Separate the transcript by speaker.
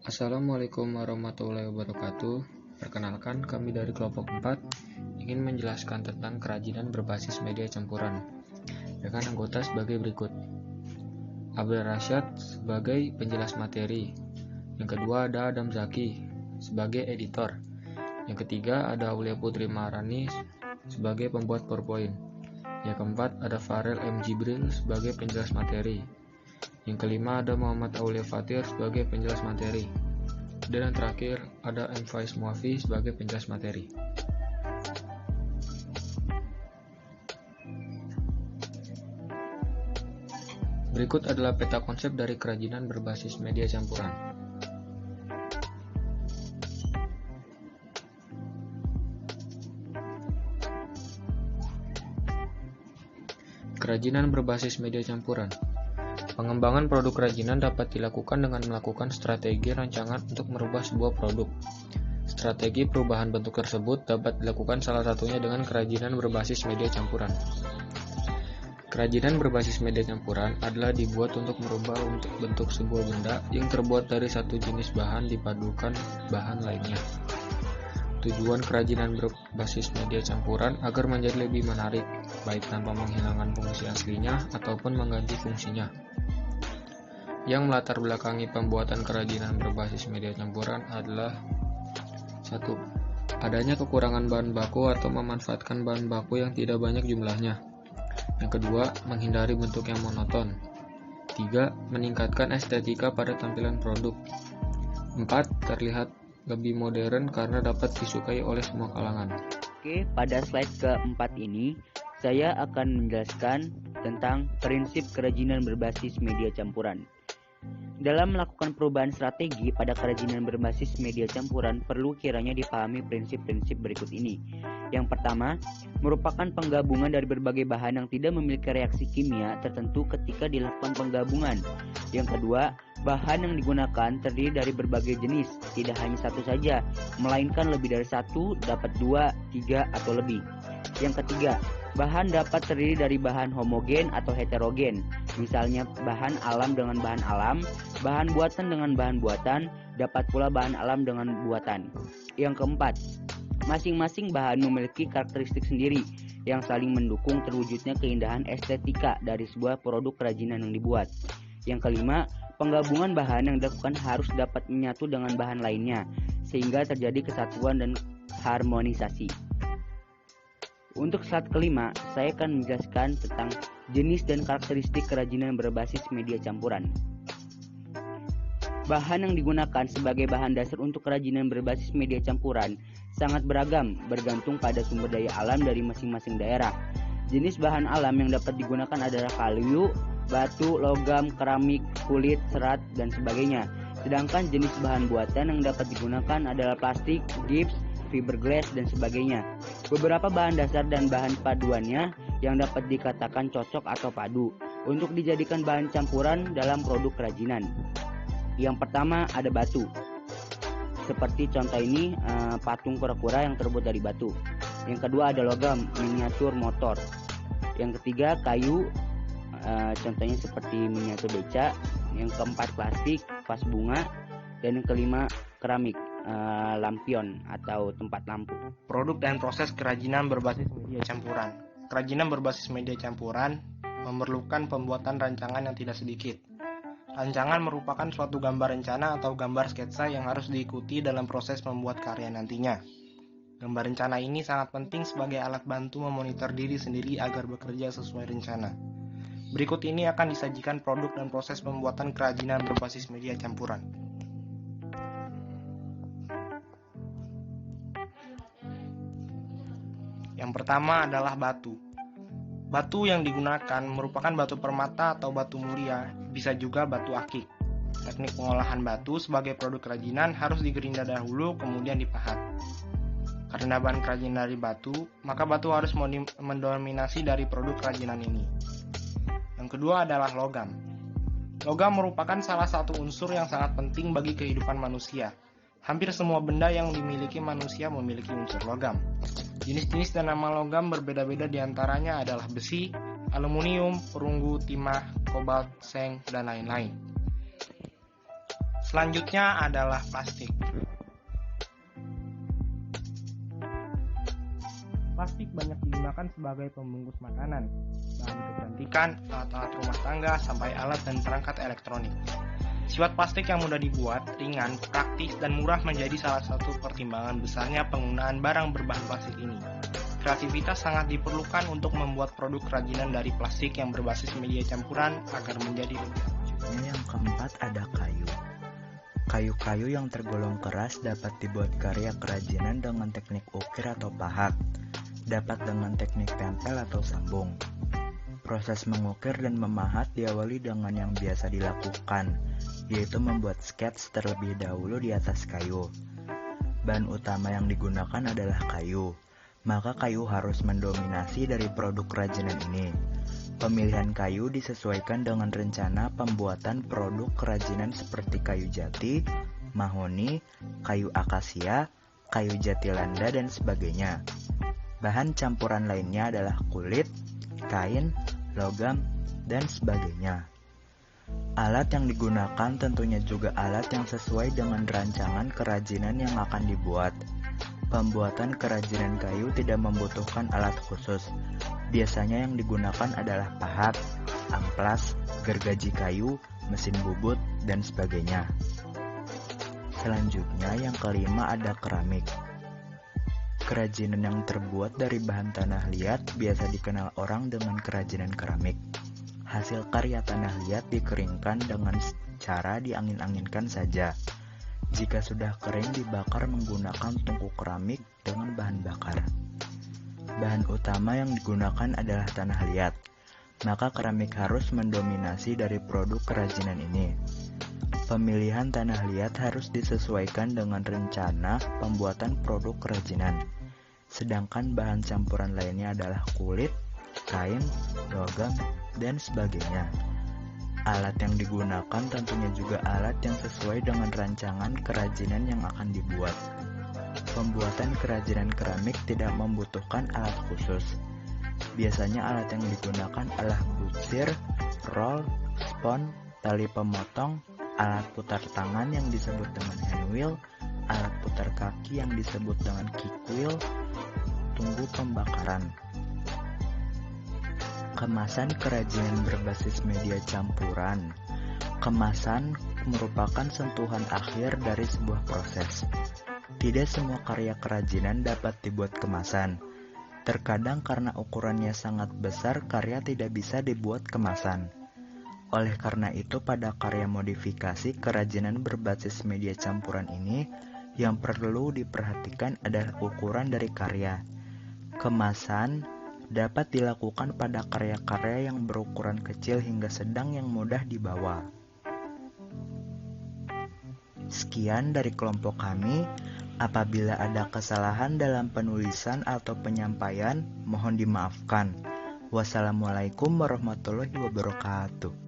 Speaker 1: Assalamualaikum warahmatullahi wabarakatuh. Perkenalkan, kami dari kelompok 4 ingin menjelaskan tentang kerajinan berbasis media campuran dengan anggota sebagai berikut. Abdul Rasyad sebagai penjelas materi. Yang kedua ada Adam Zaki sebagai editor. Yang ketiga ada Aulia Putri Maharani sebagai pembuat PowerPoint. Yang keempat ada Farel M. Jibril sebagai penjelas materi. Yang kelima ada Muhammad Aulia Fatir sebagai penjelas materi. Dan yang terakhir ada M. Faiz Muafi sebagai penjelas materi. Berikut adalah peta konsep dari kerajinan berbasis media campuran. Kerajinan berbasis media campuran. Pengembangan produk kerajinan dapat dilakukan dengan melakukan strategi rancangan untuk merubah sebuah produk. Strategi perubahan bentuk tersebut dapat dilakukan salah satunya dengan kerajinan berbasis media campuran. Kerajinan berbasis media campuran adalah dibuat untuk merubah bentuk sebuah benda yang terbuat dari satu jenis bahan dipadukan bahan lainnya. Tujuan kerajinan berbasis media campuran agar menjadi lebih menarik, baik tanpa menghilangkan fungsi aslinya ataupun mengganti fungsinya. Yang melatar belakangi pembuatan kerajinan berbasis media campuran adalah 1. Adanya kekurangan bahan baku atau memanfaatkan bahan baku yang tidak banyak jumlahnya. Yang kedua, menghindari bentuk yang monoton. 3. Meningkatkan estetika pada tampilan produk. 4. Terlihat lebih modern karena dapat disukai oleh semua kalangan.
Speaker 2: Oke, pada slide keempat ini saya akan menjelaskan tentang prinsip kerajinan berbasis media campuran. Dalam melakukan perubahan strategi pada kerajinan berbasis media campuran perlu kiranya dipahami prinsip-prinsip berikut ini. Yang pertama, merupakan penggabungan dari berbagai bahan yang tidak memiliki reaksi kimia tertentu ketika dilakukan penggabungan. Yang kedua, bahan yang digunakan terdiri dari berbagai jenis, tidak hanya satu saja, melainkan lebih dari satu, dapat 2, 3, atau lebih. Yang ketiga, bahan dapat terdiri dari bahan homogen atau heterogen, misalnya bahan alam dengan bahan alam, bahan buatan dengan bahan buatan, dapat pula bahan alam dengan buatan. Yang keempat, masing-masing bahan memiliki karakteristik sendiri yang saling mendukung terwujudnya keindahan estetika dari sebuah produk kerajinan yang dibuat. Yang kelima, penggabungan bahan yang dilakukan harus dapat menyatu dengan bahan lainnya, sehingga terjadi kesatuan dan harmonisasi. Untuk slide kelima, saya akan menjelaskan tentang jenis dan karakteristik kerajinan berbasis media campuran. Bahan yang digunakan sebagai bahan dasar untuk kerajinan berbasis media campuran sangat beragam, bergantung pada sumber daya alam dari masing-masing daerah. Jenis bahan alam yang dapat digunakan adalah kayu, batu, logam, keramik, kulit, serat, dan sebagainya. Sedangkan jenis bahan buatan yang dapat digunakan adalah plastik, gips, fiberglass, dan sebagainya. Beberapa bahan dasar dan bahan paduannya yang dapat dikatakan cocok atau padu untuk dijadikan bahan campuran dalam produk kerajinan. Yang pertama ada batu. Seperti contoh ini patung kura-kura yang terbuat dari batu. Yang kedua ada logam, miniatur motor. Yang ketiga kayu, contohnya seperti miniatur beca. Yang keempat plastik, vas bunga. Dan yang kelima keramik, lampion atau tempat lampu.
Speaker 3: Produk dan proses kerajinan berbasis media campuran. Kerajinan berbasis media campuran memerlukan pembuatan rancangan yang tidak sedikit. Rancangan merupakan suatu gambar rencana atau gambar sketsa yang harus diikuti dalam proses membuat karya nantinya. Gambar rencana ini sangat penting sebagai alat bantu memonitor diri sendiri agar bekerja sesuai rencana. Berikut ini akan disajikan produk dan proses pembuatan kerajinan berbasis media campuran. Yang pertama adalah batu. Batu yang digunakan merupakan batu permata atau batu mulia, bisa juga batu akik. Teknik pengolahan batu sebagai produk kerajinan harus digerinda dahulu kemudian dipahat. Karena bahan kerajinan dari batu, maka batu harus mendominasi dari produk kerajinan ini. Yang kedua adalah logam. Logam merupakan salah satu unsur yang sangat penting bagi kehidupan manusia. Hampir semua benda yang dimiliki manusia memiliki unsur logam. Jenis-jenis dan nama logam berbeda-beda, diantaranya adalah besi, aluminium, perunggu, timah, kobalt, seng, dan lain-lain. Selanjutnya adalah plastik. Plastik banyak digunakan sebagai pembungkus makanan, bahan kecantikan, alat-alat rumah tangga, sampai alat dan perangkat elektronik. Sifat plastik yang mudah dibuat, ringan, praktis, dan murah menjadi salah satu pertimbangan besarnya penggunaan barang berbahan plastik ini. Kreativitas sangat diperlukan untuk membuat produk kerajinan dari plastik yang berbasis media campuran agar menjadi lebih lucu.
Speaker 4: Yang keempat ada kayu. Kayu-kayu yang tergolong keras dapat dibuat karya kerajinan dengan teknik ukir atau pahat, dapat dengan teknik tempel atau sambung. Proses mengukir dan memahat diawali dengan yang biasa dilakukan, yaitu membuat skets terlebih dahulu di atas kayu. Bahan utama yang digunakan adalah kayu, maka kayu harus mendominasi dari produk kerajinan ini. Pemilihan kayu disesuaikan dengan rencana pembuatan produk kerajinan seperti kayu jati, mahoni, kayu akasia, kayu jati landa, dan sebagainya. Bahan campuran lainnya adalah kulit, kain, logam, dan sebagainya. Alat yang digunakan tentunya juga alat yang sesuai dengan rancangan kerajinan yang akan dibuat. Pembuatan kerajinan kayu tidak membutuhkan alat khusus. Biasanya yang digunakan adalah pahat, amplas, gergaji kayu, mesin bubut, dan sebagainya. Selanjutnya yang kelima ada keramik. Kerajinan yang terbuat dari bahan tanah liat biasa dikenal orang dengan kerajinan keramik. Hasil karya tanah liat dikeringkan dengan cara diangin-anginkan saja. Jika sudah kering dibakar menggunakan tungku keramik dengan bahan bakar. Bahan utama yang digunakan adalah tanah liat, maka keramik harus mendominasi dari produk kerajinan ini. Pemilihan tanah liat harus disesuaikan dengan rencana pembuatan produk kerajinan. Sedangkan bahan campuran lainnya adalah kulit, kain, logam, dan sebagainya. Alat yang digunakan tentunya juga alat yang sesuai dengan rancangan kerajinan yang akan dibuat. Pembuatan kerajinan keramik tidak membutuhkan alat khusus. Biasanya alat yang digunakan adalah butsir, roll, spon, tali pemotong, alat putar tangan yang disebut dengan hand wheel, alat putar kaki yang disebut dengan kick wheel, tunggu pembakaran. Kemasan kerajinan berbasis media campuran. Kemasan merupakan sentuhan akhir dari sebuah proses. Tidak semua karya kerajinan dapat dibuat kemasan. Terkadang karena ukurannya sangat besar, karya tidak bisa dibuat kemasan. Oleh karena itu, pada karya modifikasi kerajinan berbasis media campuran ini, yang perlu diperhatikan adalah ukuran dari karya. Kemasan dapat dilakukan pada karya-karya yang berukuran kecil hingga sedang yang mudah dibawa. Sekian dari kelompok kami. Apabila ada kesalahan dalam penulisan atau penyampaian, mohon dimaafkan. Wassalamualaikum warahmatullahi wabarakatuh.